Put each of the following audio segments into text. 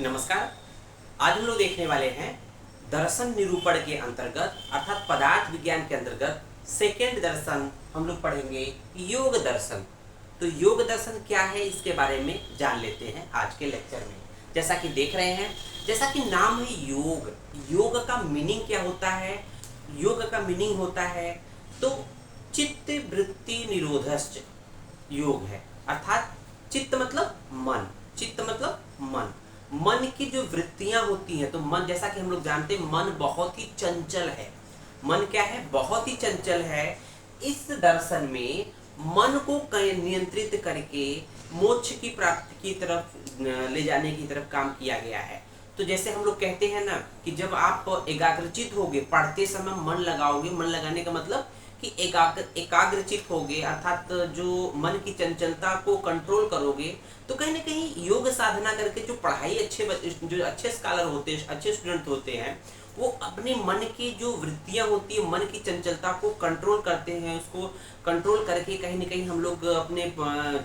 नमस्कार। आज हम लोग देखने वाले हैं दर्शन निरूपण के अंतर्गत अर्थात पदार्थ विज्ञान के अंतर्गत सेकेंड दर्शन हम लोग पढ़ेंगे योग दर्शन। तो योग दर्शन क्या है इसके बारे में जान लेते हैं आज के लेक्चर में। जैसा कि देख रहे हैं, जैसा कि नाम है योग, योग का मीनिंग क्या होता है? योग का मीनिंग होता है तो चित्त वृत्ति निरोधश्च योग है। अर्थात चित्त मतलब मन, चित्त मतलब मन, मन की जो वृत्तियां होती हैं। तो मन, जैसा कि हम लोग जानते हैं, मन बहुत ही चंचल है। मन क्या है? बहुत ही चंचल है। इस दर्शन में मन को नियंत्रित करके मोक्ष की प्राप्ति की तरफ ले जाने की तरफ काम किया गया है। तो जैसे हम लोग कहते हैं ना कि जब आप एकाग्रचित होगे, पढ़ते समय मन लगाओगे, मन लगाने का मतलब कि एकाग्रचित होगे, अर्थात जो मन की चंचलता को कंट्रोल करोगे, तो कहीं ना कहीं योग साधना करके जो पढ़ाई जो अच्छे स्कॉलर होते हैं, अच्छे स्टूडेंट होते हैं, वो अपने मन की जो वृत्तियां होती है, मन की चंचलता को कंट्रोल करते हैं। उसको कंट्रोल करके कहीं ना कहीं हम लोग अपने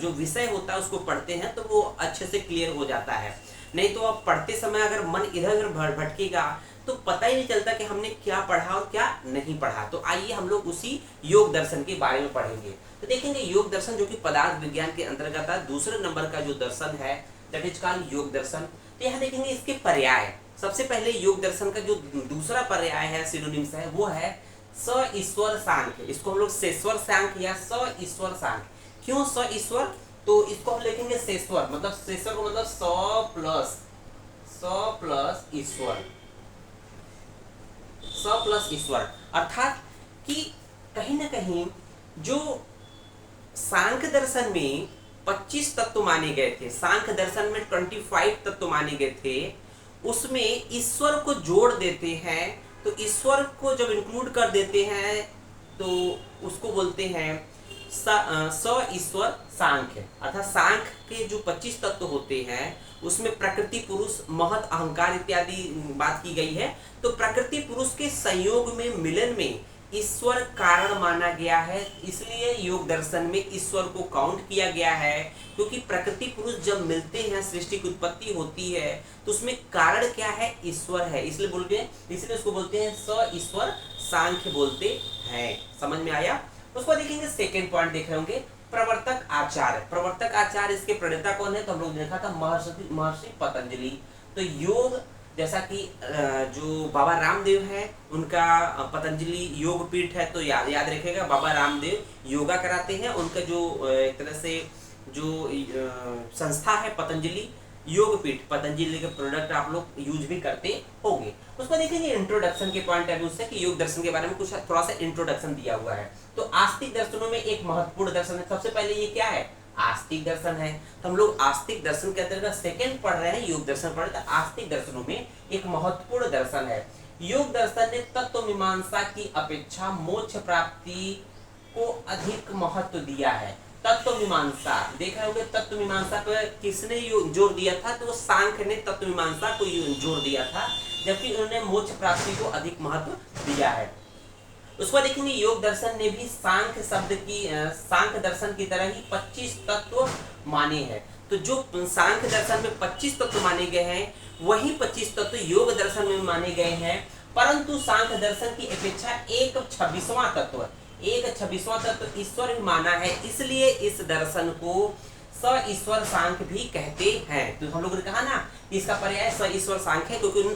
जो विषय होता है उसको पढ़ते हैं तो वो अच्छे से क्लियर हो जाता है। नहीं तो आप पढ़ते समय अगर मन इधर उधर भटकेगा तो पता ही नहीं चलता कि हमने क्या पढ़ा और क्या नहीं पढ़ा। तो आइए हम लोग उसी योग दर्शन के बारे में पढ़ेंगे। तो देखेंगे योग दर्शन जो कि पदार्थ विज्ञान के अंतर्गत है, दूसरे नंबर का जो दर्शन है दैट इज कॉल्ड योग दर्शन। तो यहाँ देखेंगे इसके पर्याय। सबसे पहले योग दर्शन का जो दूसरा पर्याय है, सिनोनिम्स है, वो है स ईश्वर सांख्य। इसको हम लोग सेश्वर सांख्य या स ईश्वर सांख्य। क्यों स ईश्वर? तो इसको हम लिखेंगे सेश्वर, मतलब सेश्वर को मतलब स प्लस ईश्वर, स प्लस ईश्वर। अर्थात कि कहीं ना कहीं जो सांख्य दर्शन में 25 तत्व माने गए थे, सांख्य दर्शन में 25 तत्व माने गए थे, उसमें ईश्वर को जोड़ देते हैं। तो ईश्वर को जब इंक्लूड कर देते हैं तो उसको बोलते हैं स ईश्वर सांख्य। अर्थात सांख्य के जो 25 तत्व होते हैं उसमें प्रकृति, पुरुष, महत, अहंकार इत्यादि बात की गई है। तो प्रकृति पुरुष के संयोग में, मिलन में ईश्वर कारण माना गया है, इसलिए योग दर्शन में ईश्वर को काउंट किया गया है। क्योंकि प्रकृति पुरुष जब मिलते हैं, सृष्टि की उत्पत्ति होती है, तो उसमें कारण क्या है? ईश्वर है। इसलिए उसको बोलते हैं स ईश्वर सांख्य बोलते हैं। समझ में आया? उसको देखेंगे सेकेंड पॉइंट देख रहे होंगे, प्रवर्तक आचार्य। प्रवर्तक आचार्य, इसके प्रणेता कौन है? तो हम लोग ने देखा था महर्षि पतंजलि। तो योग, जैसा कि जो बाबा रामदेव है उनका पतंजलि योग पीठ है, तो याद रखिएगा बाबा रामदेव योगा कराते हैं। उनका जो एक तरह से जो संस्था है पतंजलि योग पीठ, पतंजलि के प्रोडक्ट आप लोग यूज भी करते होंगे। उसको देखेंगे इंट्रोडक्शन के पॉइंट ऑफ व्यू से कि योग दर्शन के बारे में कुछ थोड़ा सा इंट्रोडक्शन दिया हुआ है। तो आस्तिक दर्शनों में एक महत्वपूर्ण दर्शन है। सबसे पहले ये क्या है? आस्तिक दर्शन है। तो हम लोग आस्तिक दर्शन के अंतर्गत सेकंड पढ़ रहे हैं, योग दर्शन पढ़ रहे हैं। आस्तिक दर्शनों में एक महत्वपूर्ण दर्शन है। योग दर्शन ने तत्व मीमांसा की अपेक्षा मोक्ष प्राप्ति को अधिक महत्व दिया है। तत्व मीमांसा देख रहे होंगे, तत्व मीमांसा पर किसने जोर दिया था? तो सांख्य ने तत्व मीमांसा को जोर दिया था, जबकि उन्होंने मोक्ष प्राप्ति को अधिक महत्व दिया है। उसको देखेंगे योग दर्शन ने भी सांख्य दर्शन की तरह ही 25 तत्व माने हैं। तो जो सांख्य दर्शन में 25 तत्व माने गए हैं, वही 25 तत्व योग दर्शन में माने गए हैं। परंतु सांख्य दर्शन की अपेक्षा एक 26वां तत्व ईश्वर भी माना है, इसलिए इस दर्शन को स ईश्वर सांख्य भी कहते हैं। तो हम लोगों ने कहा ना इसका पर्याय स ईश्वर सांख्य है, क्योंकि उन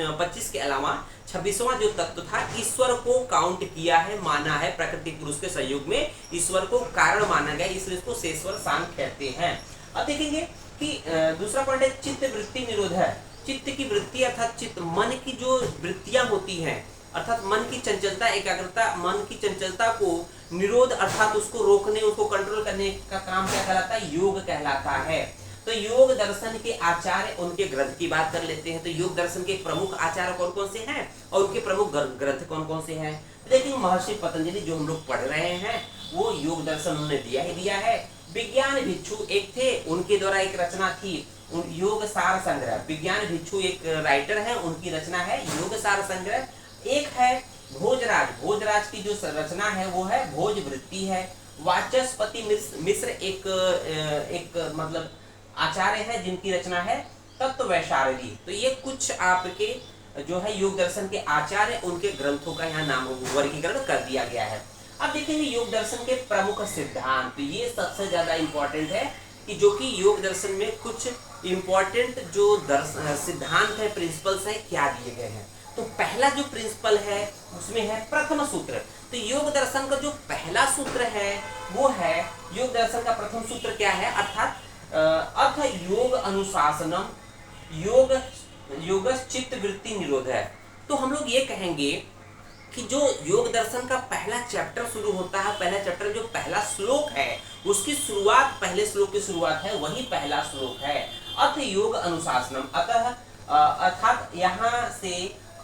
25 के अलावा 26वां जो तत्व था ईश्वर को काउंट किया है, माना है। प्रकृति पुरुष के सहयोग में ईश्वर को कारण माना गया, इसलिए इसको सेश्वर सांख्य कहते हैं। अब देखेंगे कि दूसरा पॉइंट है चित्त वृत्ति निरोध है। चित्त की वृत्ति अर्थात चित्त, मन की जो वृत्तियां होती हैं, अर्थात मन की चंचलता, एकाग्रता, मन की चंचलता को निरोध अर्थात उसको रोकने, उसको कंट्रोल करने का काम क्या कहलाता है? योग कहलाता है। तो योग दर्शन के आचार्य, उनके ग्रंथ की बात कर लेते हैं। तो योग दर्शन के प्रमुख आचार्य कौन कौन से हैं और उनके प्रमुख ग्रंथ कौन कौन से हैं? देखिए महर्षि पतंजलि जो हम लोग पढ़ रहे हैं वो योग दर्शन उन्होंने दिया है। विज्ञान भिक्षु एक थे, उनके द्वारा एक रचना थी योग सार संग्रह। विज्ञान भिक्षु एक राइटर है, उनकी रचना है योग सार संग्रह। एक है भोजराज की जो रचना है वो है भोज वृत्ति है। वाचस्पति मिश्र एक मतलब आचार्य है जिनकी रचना है तत्व वैशारदी। तो ये कुछ आपके जो है योग दर्शन के आचार्य उनके ग्रंथों का यहाँ नाम वर्गीकरण कर दिया गया है। अब देखेंगे योग दर्शन के प्रमुख सिद्धांत। तो ये सबसे ज्यादा इंपॉर्टेंट है कि जो कि योग दर्शन में कुछ इंपॉर्टेंट जो सिद्धांत है, प्रिंसिपल्स है, क्या दिए गए हैं। तो पहला जो प्रिंसिपल है उसमें है प्रथम सूत्र। तो योग दर्शन का जो पहला सूत्र है वो है, योग दर्शन का प्रथम सूत्र क्या है, अर्थात अथ योग अनुशासनम योग चित्त वृत्ति निरोध है। तो हम लोग ये कहेंगे कि जो योग दर्शन का पहला चैप्टर शुरू होता है, पहला चैप्टर जो पहला श्लोक है उसकी शुरुआत, पहले श्लोक की शुरुआत है वही पहला श्लोक है, अथ योग अनुशासनम। अतः अर्थात यहाँ से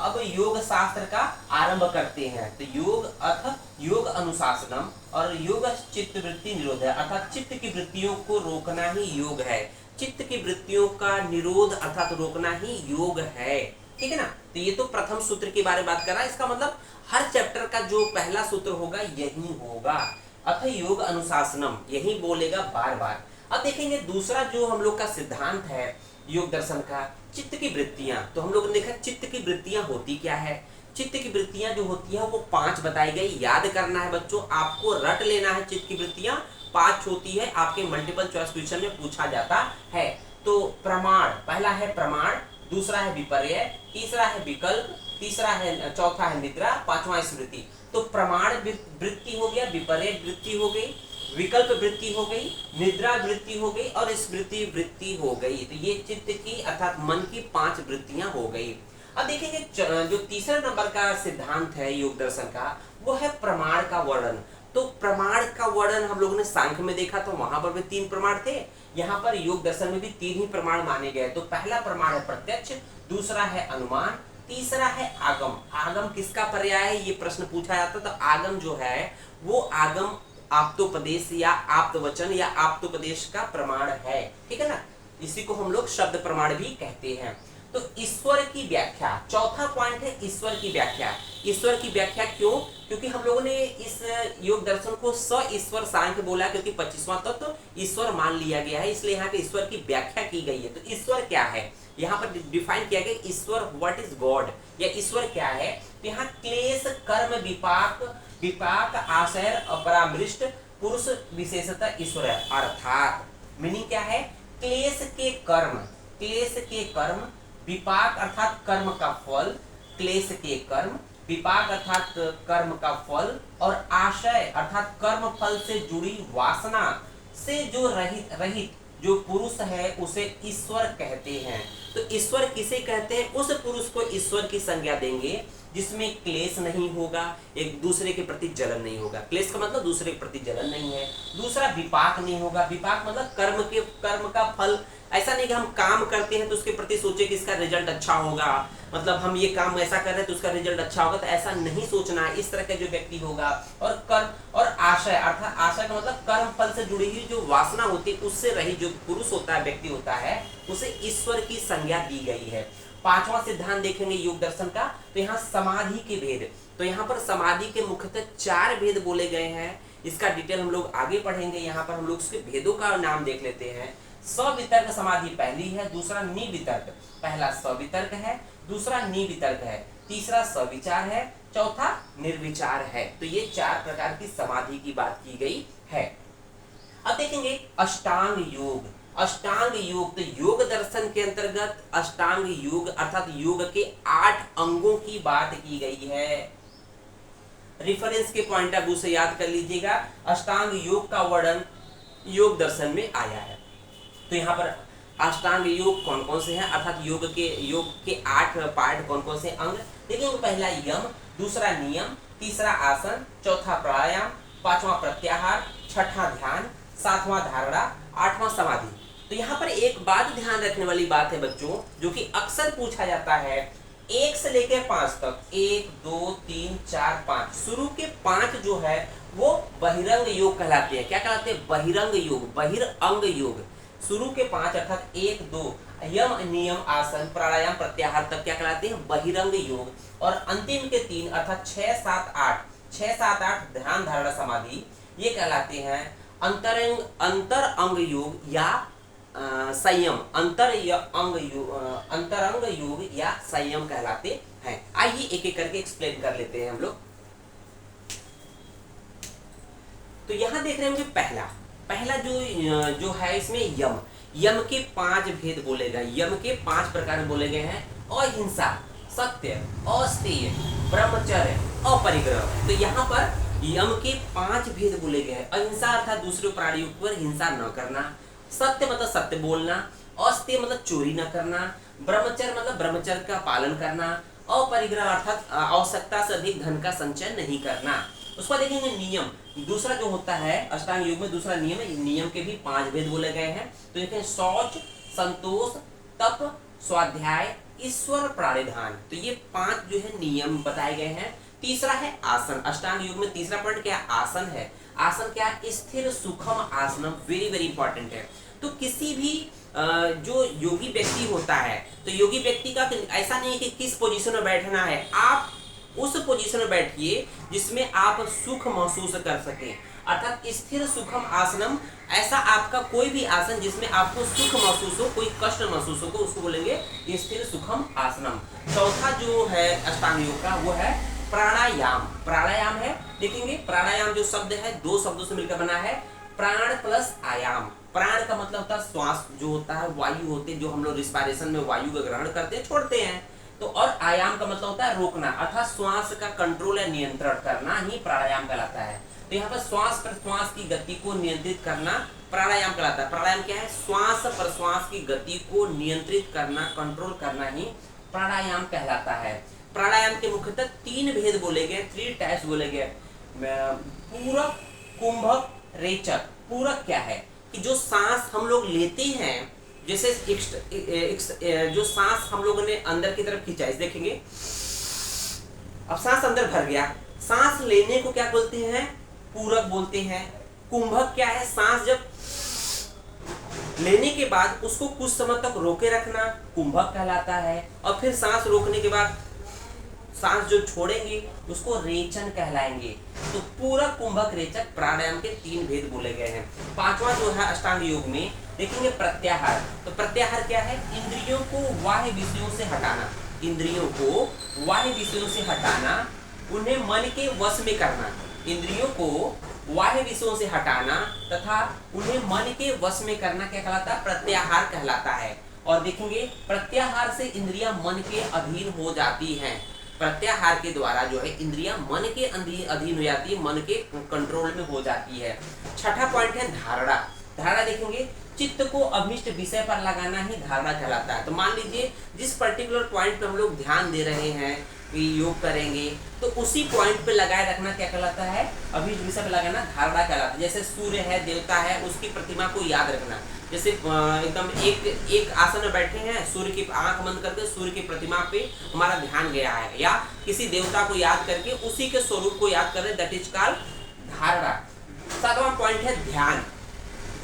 अब योग शास्त्र का आरंभ करते हैं। तो योग अथ योग अनुशासनम और योग चित्त वृत्ति निरोध है, अर्थात चित्त की वृत्तियों को रोकना ही योग है। चित्त की वृत्तियों का निरोध अर्थात रोकना ही योग है, ठीक है ना। तो ये तो प्रथम सूत्र के बारे में बात कर रहा है। इसका मतलब हर चैप्टर का जो पहला सूत्र होगा यही होगा, अथ योग अनुशासनम, यही बोलेगा बार बार। अब देखेंगे दूसरा जो हम लोग का सिद्धांत है योग दर्शन का, चित्त की वृत्तियां। तो हम लोग ने देखा चित्त की वृत्तियां होती क्या है। चित्त की वृत्तियां जो होती है वो 5 बताई गई, याद करना है बच्चों, आपको रट लेना है। चित्त की वृत्तियां 5 होती है, आपके मल्टीपल चॉइस क्वेश्चन में पूछा जाता है। तो प्रमाण, पहला है प्रमाण, दूसरा है विपर्य, तीसरा है विकल्प, तीसरा है, चौथा है निद्रा, पांचवा स्मृति। तो प्रमाण वृत्ति हो गया, विपर्य वृत्ति हो गई, विकल्प वृत्ति हो गई, निद्रा वृत्ति हो गई और स्मृति वृत्ति हो गई। तो ये चित्त की अर्थात मन की 5 वृत्तियां हो गई। अब देखेंगे जो तीसरा नंबर का सिद्धांत है योग दर्शन का वो है प्रमाण का वर्णन। तो प्रमाण का वर्णन हम लोगों ने सांख्य में देखा, तो वहां पर भी 3 प्रमाण थे, यहाँ पर योग दर्शन में भी 3 ही प्रमाण माने गए। तो पहला प्रमाण है प्रत्यक्ष, दूसरा है अनुमान, तीसरा है आगम। आगम किसका पर्याय है ये प्रश्न पूछा जाता। तो आगम जो है वो आगम आप्तोपदेश या आप्तवचन या आप्तोपदेश का प्रमाण है, ठीक है ना। इसी को हम लोग शब्द प्रमाण भी कहते हैं। तो ईश्वर की व्याख्या, चौथा पॉइंट है ईश्वर की व्याख्या। ईश्वर की व्याख्या क्यों? क्योंकि हम लोगों ने इस योग दर्शन को स ईश्वर सांख्य बोला, क्योंकि 25वां तत्व तो ईश्वर मान लिया गया है, इसलिए यहाँ पे ईश्वर की व्याख्या की गई है। तो ईश्वर क्या है यहाँ पर डिफाइन किया गया, ईश्वर व्हाट इज गॉड, या ईश्वर क्या है। तो यहाँ क्लेश कर्म विपाक आशय अपरामृष्ट पुरुष विशेषतः ईश्वर है। अर्थात मीनिंग क्या है, क्लेश के कर्म, विपाक अर्थात कर्म का फल, क्लेश के कर्म, विपाक अर्थात कर्म का फल, और आशय अर्थात कर्म फल से जुड़ी वासना से जो रहित जो पुरुष है उसे ईश्वर कहते हैं। तो ईश्वर किसे कहते हैं? उस पुरुष को ईश्वर की संज्ञा देंगे जिसमें क्लेश नहीं होगा, एक दूसरे के प्रति जलन नहीं होगा। क्लेश का मतलब दूसरे के प्रति जलन नहीं है। दूसरा विपाक नहीं होगा, विपाक मतलब कर्म का फल। ऐसा नहीं कि हम काम करते हैं तो उसके प्रति सोचे कि इसका रिजल्ट अच्छा होगा, मतलब हम ये काम ऐसा कर रहे हैं तो उसका रिजल्ट अच्छा होगा, तो ऐसा नहीं सोचना है। इस तरह का जो व्यक्ति होगा। और कर्म और आशय अर्थात आशय का मतलब कर्म फल से जुड़ी हुई जो वासना होती है उससे रही जो पुरुष होता है, व्यक्ति होता है, उसे ईश्वर की संज्ञा दी गई है। 5वां सिद्धांत देखेंगे योग दर्शन का, तो यहाँ समाधि के भेद। तो यहाँ पर समाधि के मुख्यतः 4 भेद बोले गए हैं। इसका डिटेल हम लोग आगे पढ़ेंगे। यहाँ पर हम लोग उसके भेदों का नाम देख लेते हैं। सवितर्क समाधि पहली है, दूसरा निवितर्क। पहला सवितर्क है, दूसरा निवितर्क है, तीसरा सविचार है, चौथा निर्विचार है। तो ये 4 प्रकार की समाधि की बात की गई है। अब देखेंगे अष्टांग योग। अष्टांग योग, तो योग दर्शन के अंतर्गत अष्टांग योग अर्थात योग के 8 अंगों की बात की गई है। रेफरेंस के पॉइंट ऑफ व्यू से याद कर लीजिएगा, अष्टांग योग का वर्णन योग दर्शन में आया है। तो यहाँ पर अष्टांग योग कौन कौन से हैं, अर्थात योग के 8 पार्ट कौन कौन से अंग देखिए। पहला यम, दूसरा नियम, तीसरा आसन, चौथा प्राणायाम, 5वां प्रत्याहार, 6वां ध्यान, 7वां धारणा, 8वां समाधि। तो यहाँ पर एक बात ध्यान रखने वाली बात है बच्चों, जो कि अक्सर पूछा जाता है 1 से लेकर 5 तक, 1 2 3 4 5, शुरू के 5 जो है वो बहिरंग योग कहलाते हैं। क्या कहलाते हैं? बहिरंग योग, बहिरंग योग। शुरू के 5 अर्थात 1 2 यम नियम आसन प्राणायाम प्रत्याहार तक क्या कहलाते हैं? बहिरंग योग। और अंतिम के 3 अर्थात 6 7 8 ध्यान धारणा समाधि, ये कहलाते हैं अंतर अंग योग या संयम, अंतरंग योग या संयम कहलाते हैं। आइए एक एक करके एक्सप्लेन कर लेते हैं हम लोग। तो यहां देख रहे होंगे पहला जो है इसमें यम के 5 भेद बोले गए, यम के 5 प्रकार बोले गए हैं। अहिंसा, सत्य, अस्तेय, ब्रह्मचर्य, अपरिग्रह। तो यहाँ पर यम के 5 भेद बोले गए हैं। अहिंसा अर्थात दूसरे प्राणियों पर हिंसा न करना, सत्य मतलब सत्य बोलना, अस्तेय मतलब चोरी न करना, ब्रह्मचर्य मतलब ब्रह्मचर्य का पालन करना, अपरिग्रह अर्थात आवश्यकता से अधिक धन का संचय नहीं करना। उसको देखेंगे नियम, दूसरा जो होता है अष्टांग योग में दूसरा नियम है। नियम के भी 5 भेद बोले गए हैं। तो देखें शौच, संतोष, तप, स्वाध्याय, ईश्वर प्राणिधान। तो ये 5 जो है नियम बताए गए हैं। तीसरा है आसन। अष्टांग योग में तीसरा पॉइंट क्या है? आसन है। आसन क्या है? स्थिर सुखम आसनम, वेरी वेरी इंपॉर्टेंट है। तो किसी भी जो योगी व्यक्ति होता है, तो योगी व्यक्ति का ऐसा नहीं है कि किस पोजीशन में बैठना है, आप उस पोजीशन में बैठिए जिसमें आप सुख महसूस कर सके, अर्थात स्थिर सुखम आसनम। ऐसा आपका कोई भी आसन जिसमें आपको सुख महसूस हो, कोई कष्ट महसूस हो, उसको बोलेंगे स्थिर सुखम आसनम। चौथा जो है अष्टांग योग का वो है प्राणायाम। प्राणायाम है, देखेंगे प्राणायाम जो शब्द है 2 शब्दों से मिलकर बना है, प्राण प्लस आयाम। प्राण का मतलब होता है श्वास जो होता है, वायु होते हैं जो हम लोग रिस्पायरेशन में वायु का ग्रहण करते हैं छोड़ते हैं। तो और आयाम का मतलब होता है रोकना, अर्थात श्वास का कंट्रोल या नियंत्रण करना ही प्राणायाम कहलाता है। तो यहाँ पर श्वास प्रश्वास की गति को नियंत्रित करना प्राणायाम कहलाता है। प्राणायाम क्या है? श्वास प्रश्वास की गति को नियंत्रित करना, कंट्रोल करना ही प्राणायाम कहलाता है। प्राणायाम के मुख्यतः 3 भेद बोले गए, 3 टाइप्स बोले गए। पूरक, कुंभक, रेचक। पूरक क्या है? कि जो सांस हम लोग लेते हैं, जैसे जो सांस हम लोगों ने अंदर की तरफ खींचा, इस देखेंगे अब सांस अंदर भर गया, सांस लेने को क्या बोलते हैं? पूरक बोलते हैं। कुंभक क्या है? सांस जब लेने के बाद उसको कुछ समय तक रोके रखना कुंभक कहलाता है, और फिर सांस रोकने के बाद सांस जो छोड़ेंगे उसको रेचन कहलाएंगे। तो पूरक, कुंभक, रेचक प्राणायाम के 3 भेद बोले गए हैं। 5वां जो है अष्टांग योग में देखेंगे प्रत्याहार। तो प्रत्याहार क्या है? इंद्रियों को बाह्य विषयों से हटाना, इंद्रियों को बाह्य विषयों से हटाना, उन्हें मन के वश में करना। इंद्रियों को बाह्य विषयों से हटाना तथा उन्हें मन के वश में करना क्या कहलाता है? प्रत्याहार कहलाता है। और देखेंगे प्रत्याहार से इंद्रियां मन के अधीन हो जाती हैं। प्रत्याहार के द्वारा जो है इंद्रियां मन के अधीन हो जाती है, मन के कंट्रोल में हो जाती है। 6ठा पॉइंट है धारणा। धारणा देखेंगे चित्त को अभिष्ट विषय पर लगाना ही धारणा कहलाता है। तो मान लीजिए जिस पर्टिकुलर पॉइंट पे हम लोग ध्यान दे रहे हैं कि योग करेंगे, तो उसी पॉइंट पे लगाए रखना क्या कहलाता है? अभिष्ट विषय पे लगाना धारणा कहलाता है। जैसे सूर्य है, देवता है, उसकी प्रतिमा को याद रखना। जैसे एकदम एक आसन में बैठे हैं, सूर्य की आंख बंद करके सूर्य की प्रतिमा पे हमारा ध्यान गया है, या किसी देवता को याद करके उसी के स्वरूप को याद कर रहे, दैट इज कॉल्ड धारणा। 7वां पॉइंट है ध्यान।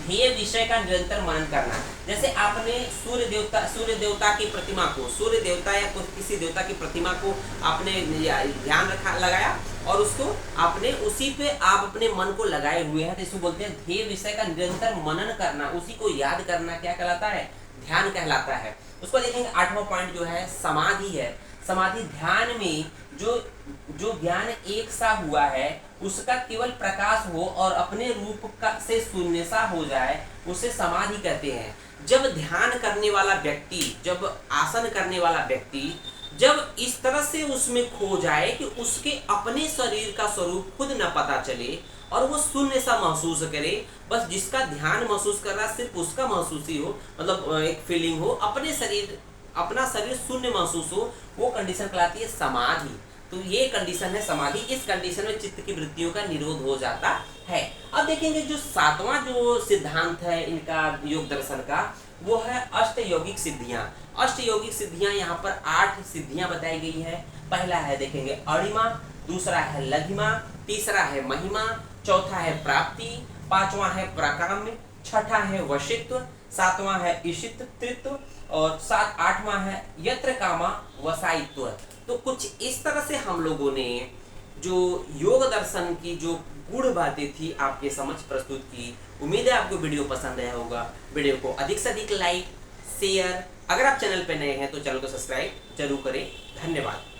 ये विषय का निरंतर मनन करना। जैसे आपने सूर्य देवता की प्रतिमा को, सूर्य देवता या किसी देवता की प्रतिमा को आपने ध्यान लगाया और उसको आपने उसी पे आप अपने मन को लगाए हुए हैं, तो इसको बोलते हैं ध्येय विषय का निरंतर मनन करना, उसी को याद करना क्या कहलाता है? ध्यान कहलाता है। उसको देखेंगे 8वां पॉइंट जो है समाधि है। समाधि ध्यान में जो ज्ञान एक सा हुआ है उसका केवल प्रकाश हो और अपने रूप का से शून्य सा हो जाए, उसे समाधि कहते हैं। जब ध्यान करने वाला व्यक्ति, जब आसन करने वाला व्यक्ति जब इस तरह से उसमें खो जाए कि उसके अपने शरीर का स्वरूप खुद न पता चले और वो शून्य सा महसूस करे, बस जिसका ध्यान महसूस कर रहा सिर्फ उसका महसूस ही हो, मतलब एक फीलिंग हो, अपना शरीर शून्य महसूस हो, वो कंडीशन कहलाती है समाधि। तो ये कंडीशन है समाधि। इस कंडीशन में चित्त की वृत्तियों का निरोध हो जाता है। अब देखेंगे जो 7वां जो सिद्धांत है इनका योग दर्शन का, वो है अष्ट यौगिक सिद्धियां। अष्ट यौगिक सिद्धियां यहाँ पर 8 सिद्धियां बताई गई है। पहला है देखेंगे अणिमा, दूसरा है लघिमा, तीसरा है महिमा, चौथा है प्राप्ति, 5वां है प्राकाम्य, 6ठा है वशित्व, 7वां है ईशित्व और 8वां है यत्र कामा वसायित्व। तो कुछ इस तरह से हम लोगों ने जो योग दर्शन की जो गूढ़ बातें थी आपके समझ प्रस्तुत की। उम्मीद है आपको वीडियो पसंद आया होगा। वीडियो को अधिक से अधिक लाइक शेयर, अगर आप चैनल पर नए हैं तो चैनल को सब्सक्राइब जरूर करें। धन्यवाद।